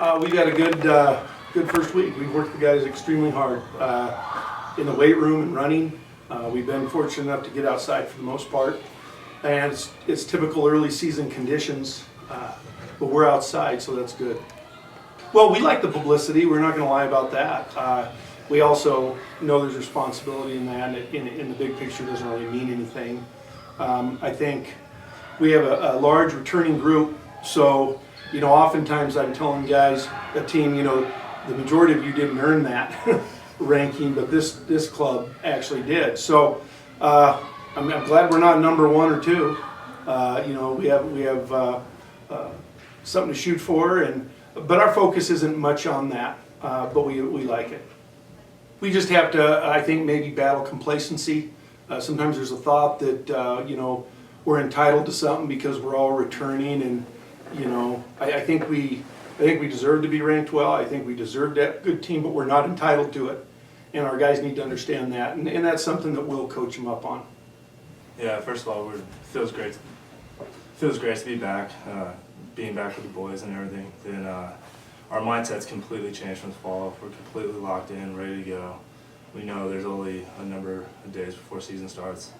We've had a good first week. We've worked the guys extremely hard in the weight room and running. We've been fortunate enough to get outside for the most part, and it's typical early season conditions, but we're outside, so that's good. Well, we like the publicity. We're not going to lie about that. We also know there's responsibility in that. In the big picture, it doesn't really mean anything. I think we have a large returning group, so oftentimes I'm telling guys, a team, the majority of you didn't earn that ranking, but this club actually did. So I'm glad we're not number one or two. We have something to shoot for, but our focus isn't much on that. But we like it. We just have to, I think, maybe battle complacency. Sometimes there's a thought that we're entitled to something because we're all returning, and I think we deserve to be ranked well. I think we deserve that good team, but we're not entitled to it, and our guys need to understand that, and that's something that we'll coach them up on. Yeah, first of all, it feels great to be back, being back with the boys and everything. Then our mindset's completely changed from the fall. We're completely locked in, ready to go. We know there's only a number of days before season starts.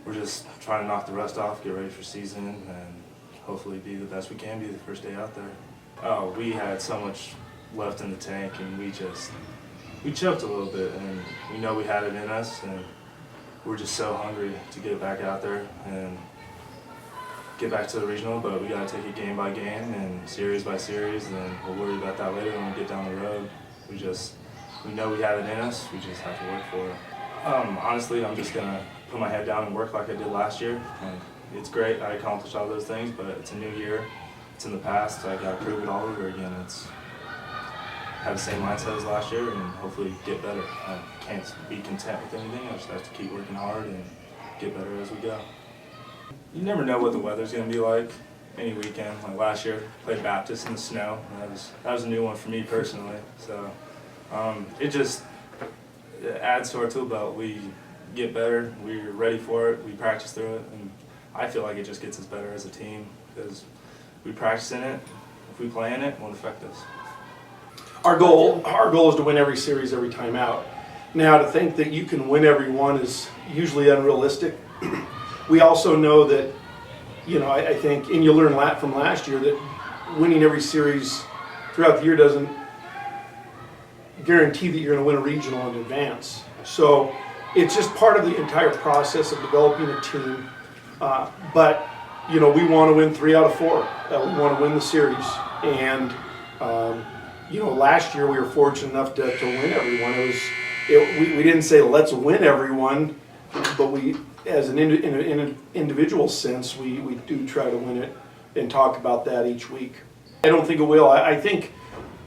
We're just trying to knock the rust off, get ready for season, and hopefully be the best we can be the first day out there. Oh, we had so much left in the tank, and we choked a little bit, and we know we had it in us, and we're just so hungry to get back out there and get back to the regional, but we got to take it game by game and series by series, and then we'll worry about that later when we get down the road. We know we have it in us, we just have to work for it. Honestly, I'm just going to put my head down and work like I did last year. It's great, I accomplished all those things, but it's a new year. It's in the past, I got to prove it all over again. Have the same mindset as last year and hopefully get better. I can't be content with anything, I just have to keep working hard and get better as we go. You never know what the weather's going to be like any weekend. Like last year, played Baptist in the snow. That was a new one for me personally. So it adds to our tool belt. We get better, we're ready for it, we practice through it, and I feel like it just gets us better as a team because we practice in it. If we play in it, it won't affect us. Our goal is to win every series every time out. Now, to think that you can win every one is usually unrealistic. We also know that, I think, and you'll learn from last year, that winning every series throughout the year doesn't guarantee that you're going to win a regional in advance. So it's just part of the entire process of developing a team. But we want to win 3 out of 4. We want to win the series. And last year we were fortunate enough to win every one. We didn't say let's win every one, but we, as in an individual sense, we do try to win it and talk about that each week. I don't think it will. I think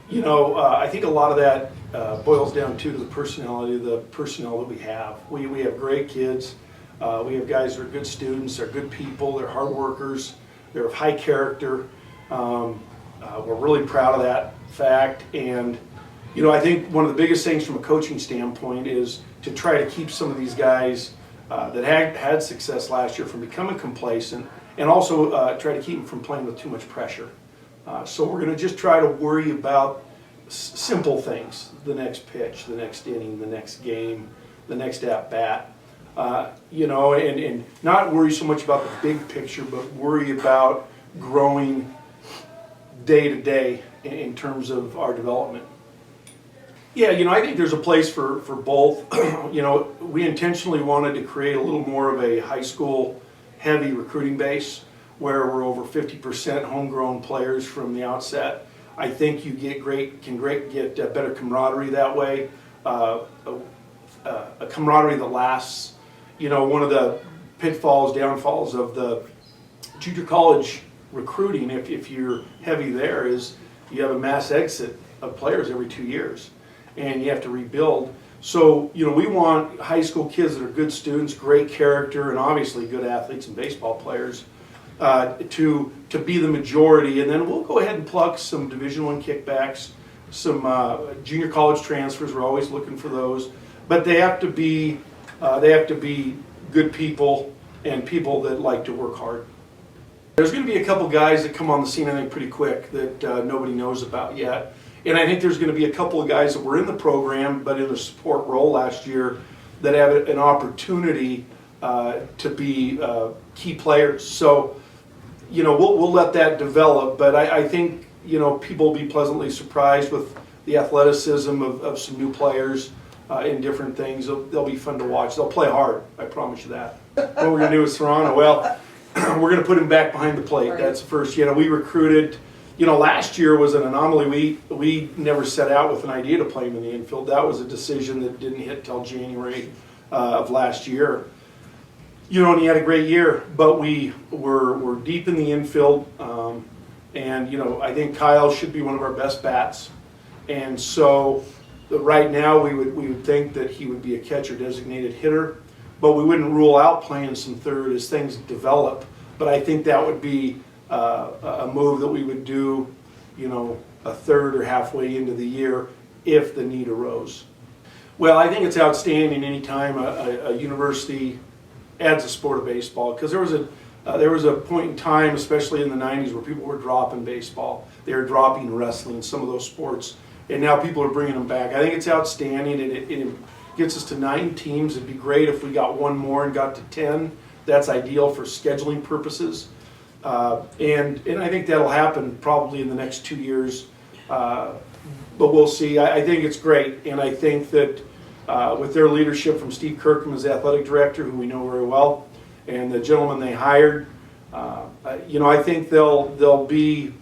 I think a lot of that boils down to the personality of the personnel that we have. We have great kids. We have guys that are good students, they're good people, they're hard workers, they're of high character. We're really proud of that fact, and I think one of the biggest things from a coaching standpoint is to try to keep some of these guys that had success last year from becoming complacent, and also try to keep them from playing with too much pressure. So we're going to just try to worry about simple things: the next pitch, the next inning, the next game, the next at-bat. And not worry so much about the big picture, but worry about growing day to day in terms of our development. Yeah, I think there's a place for both. We intentionally wanted to create a little more of a high school heavy recruiting base where we're over 50% homegrown players from the outset. I think you get better camaraderie that way, a camaraderie that lasts. One of the pitfalls, downfalls of the junior college recruiting, if you're heavy there, is you have a mass exit of players every 2 years, and you have to rebuild. So, we want high school kids that are good students, great character, and obviously good athletes and baseball players to be the majority, and then we'll go ahead and pluck some Division I kickbacks, some junior college transfers. We're always looking for those, but they have to be good people and people that like to work hard. There's going to be a couple guys that come on the scene, I think, pretty quick that nobody knows about yet. And I think there's going to be a couple of guys that were in the program but in a support role last year that have an opportunity to be key players. So, you know, we'll let that develop. But I think, you know, people will be pleasantly surprised with the athleticism of some new players in different things. They'll be fun to watch. They'll play hard, I promise you that. What we're going to do with Serrano, well, we're going to put him back behind the plate. That's the first. You know, we recruited, you know, last year was an anomaly. We never set out with an idea to play him in the infield. That was a decision that didn't hit till January of last year. You know, and he had a great year, but we're deep in the infield. And, you know, I think Kyle should be one of our best bats. And so right now we would think that he would be a catcher designated hitter. But we wouldn't rule out playing some third as things develop. But I think that would be a move that we would do, you know, a third or halfway into the year if the need arose. Well, I think it's outstanding anytime a university adds a sport of baseball, because there was a point in time, especially in the 90s, where people were dropping baseball. They were dropping wrestling, some of those sports, and now people are bringing them back. I think it's outstanding, and it gets us to 9 teams. It'd be great if we got one more and got to 10. That's ideal for scheduling purposes. And I think that'll happen probably in the next 2 years. But we'll see. I think it's great. And I think that with their leadership from Steve Kirkham as athletic director, who we know very well, and the gentleman they hired, you know, I think they'll be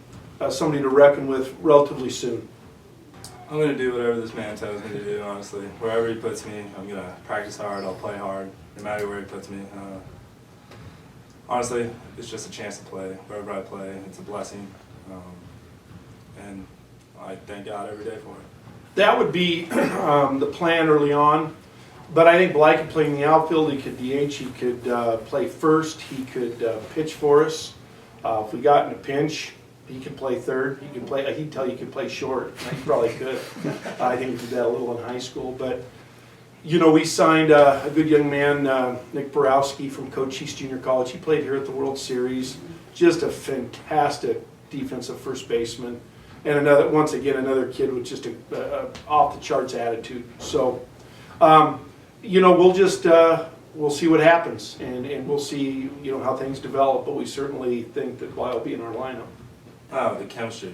somebody to reckon with relatively soon. I'm going to do whatever this man tells me to do, honestly. Wherever he puts me, I'm going to practice hard, I'll play hard, no matter where he puts me. Honestly, it's just a chance to play. Wherever I play, it's a blessing. And I thank God every day for it. That would be the plan early on. But I think Bligh could play in the outfield, he could DH, he could play first, he could pitch for us. If we got in a pinch, he could play third. He could play. He'd tell you he could play short. He probably could. I think he did that a little in high school. But you know, we signed a good young man, Nick Borowski from Cochise Junior College. He played here at the World Series. Just a fantastic defensive first baseman, and once again another kid with just a off the charts attitude. So, you know, we'll see what happens, and we'll see, you know, how things develop. But we certainly think that Bligh will be in our lineup. Oh, the chemistry.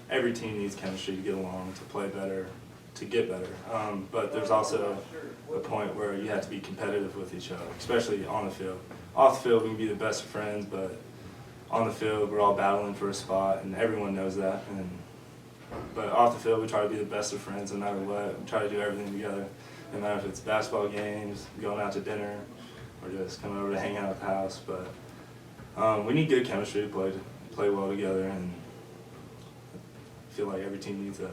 Every team needs chemistry to get along, to play better, to get better. But there's also a point where you have to be competitive with each other, especially on the field. Off the field, we can be the best of friends, but on the field, we're all battling for a spot, and everyone knows that. But off the field, we try to be the best of friends no matter what. We try to do everything together, no matter if it's basketball games, going out to dinner, or just coming over to hang out at the house. But we need good chemistry to play well together, and I feel like every team needs that.